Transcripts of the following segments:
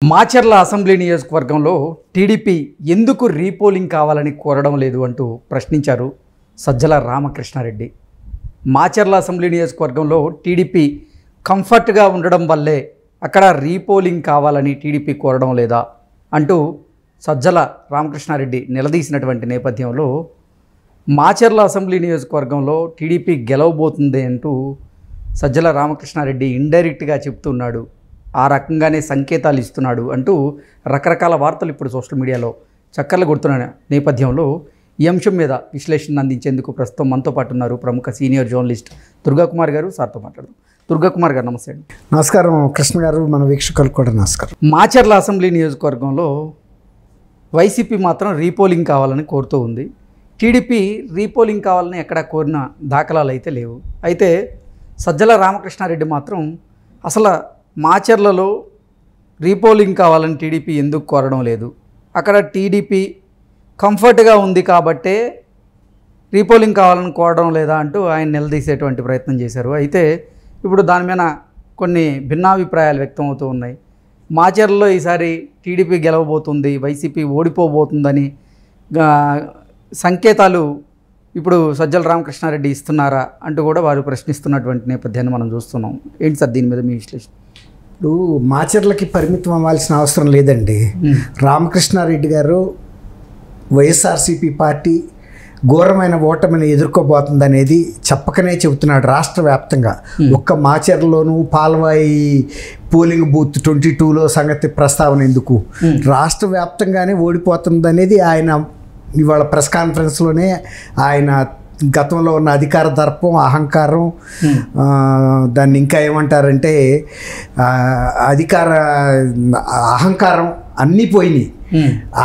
Macherla assembly నియోజకవర్గంలో TDP ఎందుకు repolling కావాలని కోరడం లేదు అంటూ ప్రశ్నించారు సజ్జల రామకృష్ణారెడ్డి. మాచర్ల అసెంబ్లీ నియోజకవర్గంలో టీడీపీ కంఫర్ట్గా ఉండడం వల్లే అక్కడ రీపోలింగ్ కావాలని టీడీపీ కోరడం లేదా అంటూ సజ్జల రామకృష్ణారెడ్డి నిలదీసినటువంటి నేపథ్యంలో మాచర్ల అసెంబ్లీ నియోజకవర్గంలో టీడీపీ గెలవబోతుంది అంటూ సజ్జల రామకృష్ణారెడ్డి ఇండైరెక్ట్గా చెప్తున్నాడు, ఆ రకంగానే సంకేతాలు ఇస్తున్నాడు అంటూ రకరకాల వార్తలు ఇప్పుడు సోషల్ మీడియాలో చక్కర్లు కొడుతున్న నేపథ్యంలో ఈ అంశం మీద విశ్లేషణ అందించేందుకు ప్రస్తుతం మనతో పాటు ఉన్నారు ప్రముఖ సీనియర్ జర్నలిస్ట్ దుర్గాకుమార్ గారు. సార్తో మాట్లాడదాం. దుర్గాకుమార్ గారు నమస్తే అండి. నమస్కారం కృష్ణ గారు, మన వీక్షకులకు కూడా నమస్కారం. మాచర్ల అసెంబ్లీ నియోజకవర్గంలో వైసీపీ మాత్రం రీపోలింగ్ కావాలని కోరుతూ ఉంది. టీడీపీ రీపోలింగ్ కావాలని ఎక్కడ కోరిన దాఖలాలు అయితే లేవు. అయితే సజ్జల రామకృష్ణారెడ్డి మాత్రం అసలు మాచర్లలో రీపోలింగ్ కావాలని టీడీపీ ఎందుకు కోరడం లేదు, అక్కడ టీడీపీ కంఫర్ట్గా ఉంది కాబట్టే రీపోలింగ్ కావాలని కోరడం లేదా అంటూ ఆయన నిలదీసేటువంటి ప్రయత్నం చేశారు. అయితే ఇప్పుడు దాని మీద కొన్ని భిన్నాభిప్రాయాలు వ్యక్తం అవుతూ ఉన్నాయి. మాచర్లలో ఈసారి టీడీపీ గెలవబోతుంది, వైసీపీ ఓడిపోబోతుందని సంకేతాలు ఇప్పుడు సజ్జల రామకృష్ణారెడ్డి ఇస్తున్నారా అంటూ కూడా వారు ప్రశ్నిస్తున్నటువంటి నేపథ్యాన్ని మనం చూస్తున్నాం. ఏంటి సార్ దీని మీద మీ విశ్లేషణ? ఇప్పుడు మాచర్లకి పరిమితం అవ్వాల్సిన అవసరం లేదండి. రామకృష్ణారెడ్డి గారు వైఎస్ఆర్సీపీ పార్టీ ఘోరమైన ఓటమిని ఎదుర్కోబోతుంది అనేది చెప్పకనే చెబుతున్నాడు రాష్ట్ర వ్యాప్తంగా. ఒక్క మాచర్లోనూ పాల్వాయి పోలింగ్ బూత్ 22లో సంగతి ప్రస్తావన ఎందుకు, రాష్ట్ర వ్యాప్తంగానే ఓడిపోతుంది అనేది ఆయన ఇవాళ ప్రెస్ కాన్ఫరెన్స్లోనే ఆయన గతంలో ఉన్న అధికార దర్పం, అహంకారం, దాన్ని ఇంకా ఏమంటారంటే అహంకారం అన్నీ పోయినాయి.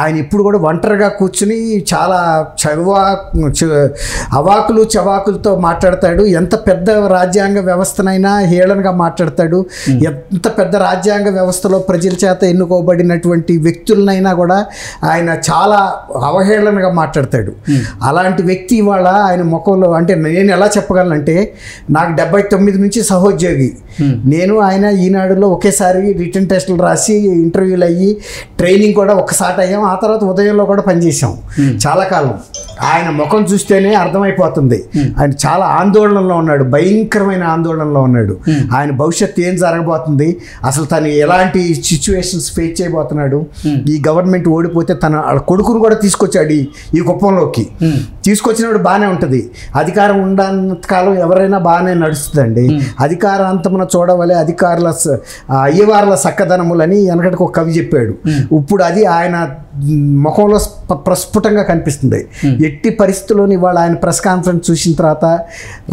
ఆయన ఇప్పుడు కూడా ఒంటరిగా కూర్చుని చాలా అవాకులు చవాకులతో మాట్లాడతాడు. ఎంత పెద్ద రాజ్యాంగ వ్యవస్థనైనా హేళనగా మాట్లాడతాడు. ఎంత పెద్ద రాజ్యాంగ వ్యవస్థలో ప్రజల చేత ఎన్నుకోబడినటువంటి వ్యక్తులనైనా కూడా ఆయన చాలా అవహేళనగా మాట్లాడతాడు. అలాంటి వ్యక్తి ఇవాళ ఆయన ముఖంలో, అంటే నేను ఎలా చెప్పగలనంటే, నాకు 79 నుంచి సహోద్యోగి, నేను ఆయన ఈనాడులో ఒకేసారి రిటర్న్ టెస్టులు రాసి ఇంటర్వ్యూలు అయ్యి ట్రైనింగ్ కూడా ఒకసారి అయ్యాం. ఆ తర్వాత ఉదయంలో కూడా పనిచేసాం చాలా కాలం. ఆయన ముఖం చూస్తేనే అర్థమైపోతుంది ఆయన చాలా ఆందోళనలో ఉన్నాడు, భయంకరమైన ఆందోళనలో ఉన్నాడు. ఆయన భవిష్యత్తు ఏం జరగబోతుంది, అసలు తను ఎలాంటి సిచ్యువేషన్స్ ఫేస్ చేయబోతున్నాడు, ఈ గవర్నమెంట్ ఓడిపోతే తన కొడుకును కూడా తీసుకొచ్చాడు ఈ కుప్పంలోకి. తీసుకొచ్చినప్పుడు బాగానే ఉంటుంది, అధికారం ఉన్నంత కాలం ఎవరైనా బాగానే నడుస్తుందండి. అధికారాంతమున చూడవలే అధికారుల అయ్యవార్ల సక్కదనములని వెనకటికి ఒక కవి చెప్పాడు. ఇప్పుడు అది ఆయన ముఖంలో ప్రస్ఫుటంగా కనిపిస్తుంది. ఎట్టి పరిస్థితుల్లోని ఇవాళ ఆయన ప్రెస్ కాన్ఫరెన్స్ చూసిన తర్వాత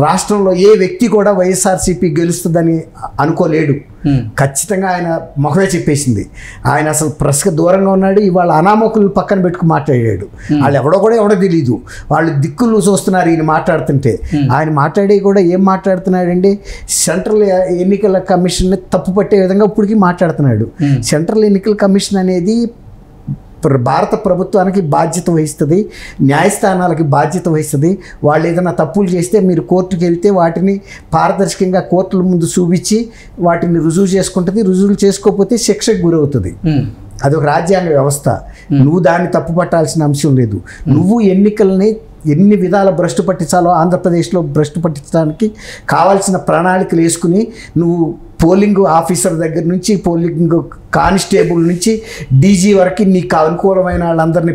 రాష్ట్రంలో ఏ వ్యక్తి కూడా వైఎస్ఆర్సీపీ గెలుస్తుందని అనుకోలేడు. ఖచ్చితంగా ఆయన ముఖమే చెప్పేసింది. ఆయన అసలు ప్రెస్కి దూరంగా ఉన్నాడు. ఇవాళ అనామకులు పక్కన పెట్టుకుని మాట్లాడాడు. వాళ్ళు ఎవడో తెలియదు, వాళ్ళు దిక్కులు చూస్తున్నారు ఈయన మాట్లాడుతుంటే. ఆయన మాట్లాడి కూడా ఏం మాట్లాడుతున్నాడండి, సెంట్రల్ ఎన్నికల కమిషన్ని తప్పు పట్టే విధంగా ఇప్పటికీ మాట్లాడుతున్నాడు. సెంట్రల్ ఎన్నికల కమిషన్ అనేది భారత ప్రభుత్వానికి బాధ్యత వహిస్తుంది, న్యాయస్థానాలకి బాధ్యత వహిస్తుంది. వాళ్ళు ఏదైనా తప్పులు చేస్తే మీరు కోర్టుకు వెళ్తే వాటిని పారదర్శకంగా కోర్టుల ముందు చూపించి వాటిని రుజువు చేసుకుంటుంది. రుజువులు చేసుకోకపోతే శిక్షకు గురవుతుంది. అదొక రాజ్యాంగ వ్యవస్థ. నువ్వు దాన్ని తప్పు పట్టాల్సిన అంశం లేదు. నువ్వు ఎన్నికల్ని ఎన్ని విధాల భ్రష్టు పట్టించాలో ఆంధ్రప్రదేశ్లో భ్రష్టు పట్టించడానికి కావాల్సిన ప్రణాళికలు వేసుకుని నువ్వు పోలింగ్ ఆఫీసర్ దగ్గర నుంచి పోలింగ్ కానిస్టేబుల్ నుంచి డీజీ వరకు నీకు అనుకూలమైన వాళ్ళందరినీ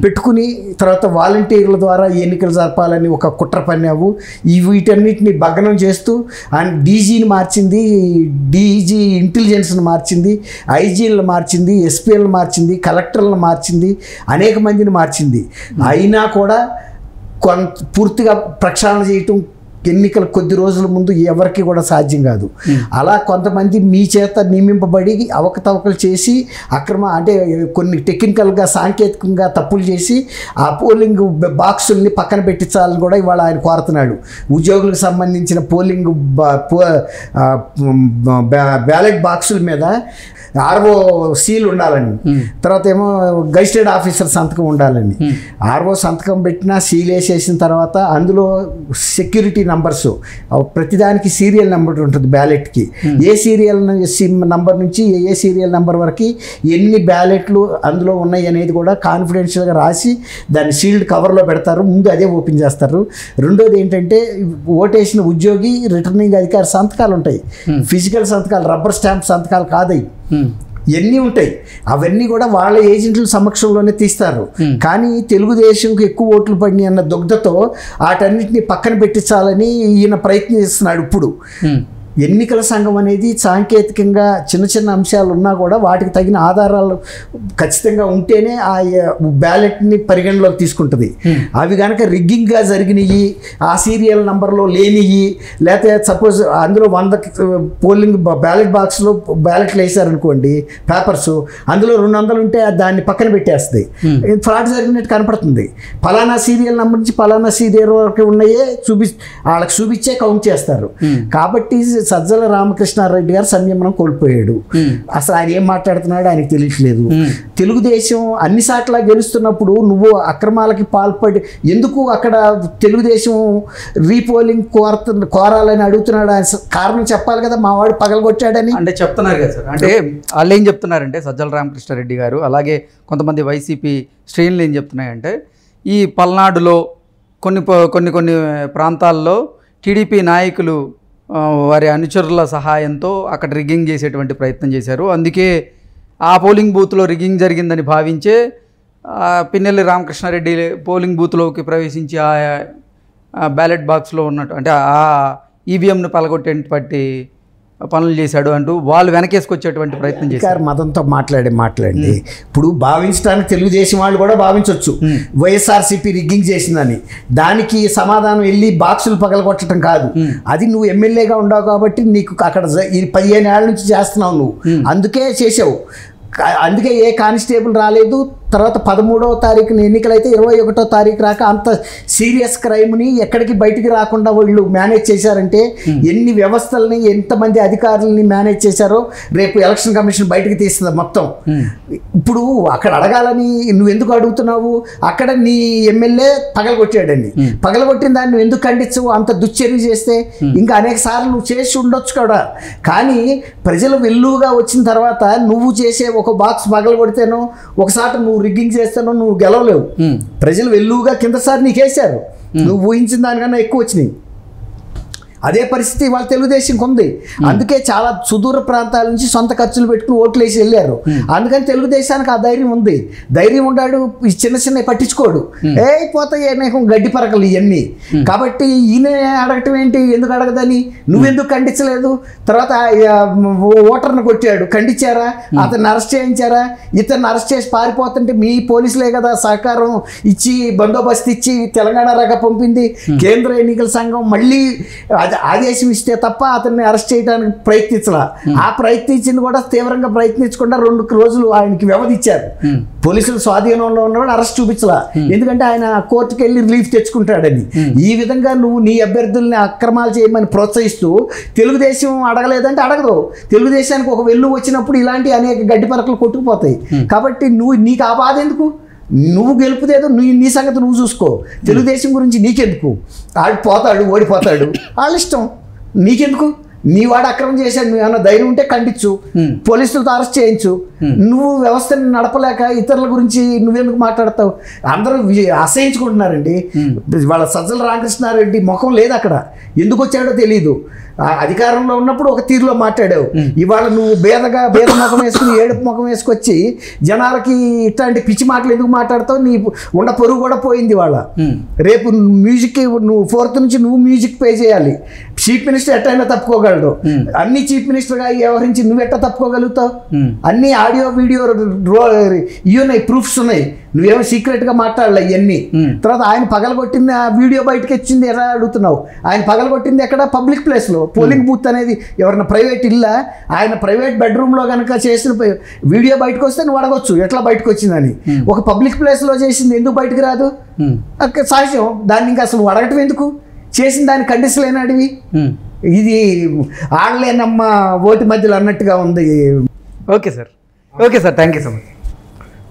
పెట్టుకుని తర్వాత వాలంటీర్ల ద్వారా ఎన్నికలు జరపాలని ఒక కుట్ర పన్నావు. వీటన్నిటిని భగ్నం చేస్తూ ఆయన డీజీని మార్చింది, డీజీ ఇంటెలిజెన్స్ని మార్చింది, ఐజీలను మార్చింది, ఎస్పీలను మార్చింది, కలెక్టర్లను మార్చింది, అనేక మందిని మార్చింది. అయినా కూడా పూర్తిగా ప్రక్షాళన చేయటం ఎన్నికల కొద్ది రోజుల ముందు ఎవరికి కూడా సాధ్యం కాదు. అలా కొంతమంది మీ చేత నియమింపబడి అవకతవకలు చేసి అంటే కొన్ని టెక్నికల్గా సాంకేతికంగా తప్పులు చేసి ఆ పోలింగ్ బాక్సుల్ని పక్కన పెట్టించాలని కూడా ఇవాళ ఆయన కోరుతున్నాడు. ఉద్యోగులకు సంబంధించిన పోలింగ్ బ్యాలెట్ బాక్సుల మీద ఆర్ఓ సీల్ ఉండాలని, తర్వాత ఏమో గజిస్టెడ్ ఆఫీసర్ సంతకం ఉండాలని. ఆర్ఓ సంతకం పెట్టినా సీల్ వేసేసిన తర్వాత అందులో సెక్యూరిటీ నంబర్స్, ప్రతిదానికి సీరియల్ నెంబర్ ఉంటుంది బ్యాలెట్కి. ఏ సీరియల్ నంబర్ నుంచి ఏ సీరియల్ నెంబర్ వరకు ఎన్ని బ్యాలెట్లు అందులో ఉన్నాయి అనేది కూడా కాన్ఫిడెన్షియల్గా రాసి దాన్ని సీల్డ్ కవర్లో పెడతారు. ముందు అదే ఓపెన్ చేస్తారు. రెండోది ఏంటంటే ఓటేసిన ఉద్యోగి రిటర్నింగ్ అధికారి సంతకాలు ఉంటాయి, ఫిజికల్ సంతకాలు, రబ్బర్ స్టాంప్ సంతకాలు కాదయి, ఎన్ని ఉంటాయి. అవన్నీ కూడా వాళ్ళ ఏజెంట్ల సమక్షంలోనే తీస్తారు. కానీ తెలుగుదేశంకి ఎక్కువ ఓట్లు పడినాయి అన్న దుగ్ధతో వాటన్నిటిని పక్కన పెట్టించాలని ఈయన ప్రయత్నిస్తున్నాడు. ఇప్పుడు ఎన్నికల సంఘం అనేది సాంకేతికంగా చిన్న చిన్న అంశాలు ఉన్నా కూడా వాటికి తగిన ఆధారాలు ఖచ్చితంగా ఉంటేనే ఆ బ్యాలెట్ని పరిగణలోకి తీసుకుంటుంది. అవి కనుక రిగ్గింగ్గా జరిగినవి, ఆ సీరియల్ నంబర్లో లేనివి, లేకపోతే సపోజ్ అందులో 100 పోలింగ్ బ్యాలెట్ బాక్స్లో బ్యాలెట్లు వేసారనుకోండి, పేపర్స్ అందులో 200 ఉంటే దాన్ని పక్కన పెట్టేస్తుంది, ఫ్రాడ్ జరిగినట్టు కనపడుతుంది. ఫలానా సీరియల్ నెంబర్ నుంచి ఫలానా సీరియల్ వరకు ఉన్నాయే వాళ్ళకి చూపించే కౌంట్ చేస్తారు. కాబట్టి సజ్జల రామకృష్ణారెడ్డి గారు సంయమనం కోల్పోయాడు. అసలు ఆయన ఏం మాట్లాడుతున్నాడో ఆయనకు తెలియట్లేదు. తెలుగుదేశం అన్ని సార్లు గెలుస్తున్నప్పుడు నువ్వు అక్రమాలకి పాల్పడి ఎందుకు అక్కడ తెలుగుదేశం రీపోలింగ్ కోరాలని అడుగుతున్నాడు? కారణం చెప్పాలి కదా, మా వాడు పగలగొట్టాడని అంటే చెప్తున్నారు కదా సార్. అంటే వాళ్ళు ఏం చెప్తున్నారంటే సజ్జల రామకృష్ణారెడ్డి గారు అలాగే కొంతమంది వైసీపీ శ్రేణులు ఏం చెప్తున్నాయంటే ఈ పల్నాడులో కొన్ని ప్రాంతాల్లో టీడీపీ నాయకులు వారి అనుచరుల సహాయంతో అక్కడ రిగ్గింగ్ చేసేటువంటి ప్రయత్నం చేశారు. అందుకే ఆ పోలింగ్ బూత్లో రిగ్గింగ్ జరిగిందని భావించే పిన్నెల్లి రామకృష్ణారెడ్డి పోలింగ్ బూత్లోకి ప్రవేశించి ఆ బ్యాలెట్ బాక్స్లో ఉన్నట్టు అంటే ఆ ఈవీఎంను పలగొట్టేటువంటి పనులు చేశాడు అంటూ వాళ్ళు వెనకేసుకొచ్చేటువంటి ప్రయత్నం చేశారు. మతంతో మాట్లాడి ఇప్పుడు భావించడానికి తెలుగుదేశం వాళ్ళు కూడా భావించవచ్చు వైఎస్ఆర్సీపీ రిగ్గింగ్ చేసిందని. దానికి సమాధానం వెళ్ళి బాక్సులు పగలగొట్టడం కాదు. అది నువ్వు ఎమ్మెల్యేగా ఉండవు కాబట్టి నీకు అక్కడ 15 ఏళ్ళ నుంచి చేస్తున్నావు నువ్వు, అందుకే చేసావు. అందుకే ఏ కానిస్టేబుల్ రాలేదు. తర్వాత 13వ తారీఖున ఎన్నికలైతే 21వ తారీఖు రాక అంత సీరియస్ క్రైమ్ని ఎక్కడికి బయటికి రాకుండా వాళ్ళు మేనేజ్ చేశారంటే ఎన్ని వ్యవస్థలని ఎంతమంది అధికారులని మేనేజ్ చేశారో రేపు ఎలక్షన్ కమిషన్ బయటికి తీస్తుంది మొత్తం. ఇప్పుడు అక్కడ అడగాలని నువ్వు ఎందుకు అడుగుతున్నావు? అక్కడ నీ ఎమ్మెల్యే పగలగొట్టాడండి, పగలగొట్టిన దాన్ని నువ్వు ఎందుకు ఖండించవు? అంత దుశ్చర్య చేస్తే ఇంకా అనేక సార్లు నువ్వు చేసి ఉండొచ్చు కూడా. కానీ ప్రజలు వెల్లుగా వచ్చిన తర్వాత నువ్వు చేసే ఒక బాక్స్ పగలగొడితేనో ఒకసారి నువ్వు రిగ్గింగ్ చేస్తానో నువ్వు గెలవలేవు. ప్రజలు వెల్లుగా కిందసారి నీకు వేశారు, నువ్వు ఊహించిన దానికన్నా ఎక్కువ వచ్చినాయి. అదే పరిస్థితి వాళ్ళ తెలుగుదేశంకి ఉంది. అందుకే చాలా సుదూర ప్రాంతాల నుంచి సొంత ఖర్చులు పెట్టుకుని ఓట్లు వేసి వెళ్ళారు. అందుకని తెలుగుదేశానికి ఆ ధైర్యం ఉంది. ధైర్యం ఉండాడు, చిన్న పట్టించుకోడు, పోతాయి అనేక గడ్డి పరకలు ఇవన్నీ. కాబట్టి ఈయన అడగటం ఏంటి, ఎందుకు అడగదని నువ్వెందుకు ఖండించలేదు? తర్వాత ఓటర్ని కొట్టాడు, ఖండించారా? అతన్ని అరెస్ట్ చేయించారా? ఇతన్ని అరెస్ట్ చేసి పారిపోతుంటే మీ పోలీసులే కదా సహకారం ఇచ్చి బందోబస్తు ఇచ్చి తెలంగాణ రాగా పంపింది. కేంద్ర ఎన్నికల సంఘం మళ్ళీ ఆదేశం ఇస్తే తప్ప అతన్ని అరెస్ట్ చేయడానికి ప్రయత్నించాల. ఆ ప్రయత్నించింది కూడా తీవ్రంగా ప్రయత్నించకుండా 2 రోజులు ఆయనకి వ్యవధి ఇచ్చారు. పోలీసులు స్వాధీనంలో ఉన్నవాడు అరెస్ట్ చూపించలా, ఎందుకంటే ఆయన కోర్టుకు వెళ్ళి రిలీఫ్ తెచ్చుకుంటాడని. ఈ విధంగా నువ్వు నీ అభ్యర్థుల్ని అక్రమాలు చేయమని ప్రోత్సహిస్తూ తెలుగుదేశం అడగలేదంటే అడగదు. తెలుగుదేశానికి ఒక వెల్లు వచ్చినప్పుడు ఇలాంటి అనేక గడ్డి పరకలు కొట్టుకుపోతాయి. కాబట్టి నీకు ఆ బాధ ఎందుకు? నువ్వు గెలుపుదేదో నీ సంగతి నువ్వు చూసుకో. తెలుగుదేశం గురించి నీకెందుకు? ఆడు పోతాడు, ఓడిపోతాడు, వాళ్ళ ఇష్టం, నీకెందుకు? నీ వాడు అక్రమం చేశాడు, నువ్వు ఏమన్నా ధైర్యం ఉంటే ఖండించు, పోలీసులతో అరెస్ట్ చేయించు. నువ్వు వ్యవస్థని నడపలేక ఇతరుల గురించి నువ్వెందుకు మాట్లాడతావు? అందరూ అసహించుకుంటున్నారండి. వాళ్ళ సజ్జల రామకృష్ణారెడ్డి ముఖం లేదు అక్కడ, ఎందుకు వచ్చాడో తెలియదు. అధికారంలో ఉన్నప్పుడు ఒక తీరులో మాట్లాడావు, ఇవాళ నువ్వు బేద ముఖం వేసుకుని ఏడుపు ముఖం వేసుకొచ్చి జనాలకి ఇట్లాంటి పిచ్చి మాటలు ఎందుకు మాట్లాడతావు? నీ ఉండ పొరుగు కూడా పోయింది. వాళ్ళ రేపు మ్యూజిక్ నువ్వు 4th నుంచి నువ్వు మ్యూజిక్ పే చేయాలి. చీఫ్ మినిస్టర్ ఎట్టయినా తప్పుకోగలడు, అన్ని చీఫ్ మినిస్టర్గా వ్యవహరించి నువ్వు ఎట్లా తప్పుకోగలుగుతావు? అన్ని ఆడియో వీడియో ఇవి ప్రూఫ్స్ ఉన్నాయి, నువ్వేమో సీక్రెట్గా మాట్లాడాలి ఇవన్నీ. తర్వాత ఆయన పగలగొట్టింది ఆ వీడియో బయటకు వచ్చింది ఎలా అడుగుతున్నావు? ఆయన పగలగొట్టింది ఎక్కడ? పబ్లిక్ ప్లేస్లో. పోలింగ్ బూత్ అనేది ఎవరైనా ప్రైవేట్ ఇల్లా? ఆయన ప్రైవేట్ బెడ్రూమ్లో కనుక చేసిన వీడియో బయటకు వస్తే నువ్వు అడగొచ్చు ఎట్లా బయటకు వచ్చిందని. ఒక పబ్లిక్ ప్లేస్లో చేసింది ఎందుకు బయటకు రాదు? సహజం. దాన్ని ఇంకా అసలు అడగటం ఎందుకు? చేసిన దాన్ని ఖండించలేనాడివి. ఇది ఆడలేనమ్మ ఓటు మధ్యలో అన్నట్టుగా ఉంది. Okay sir thank you so much.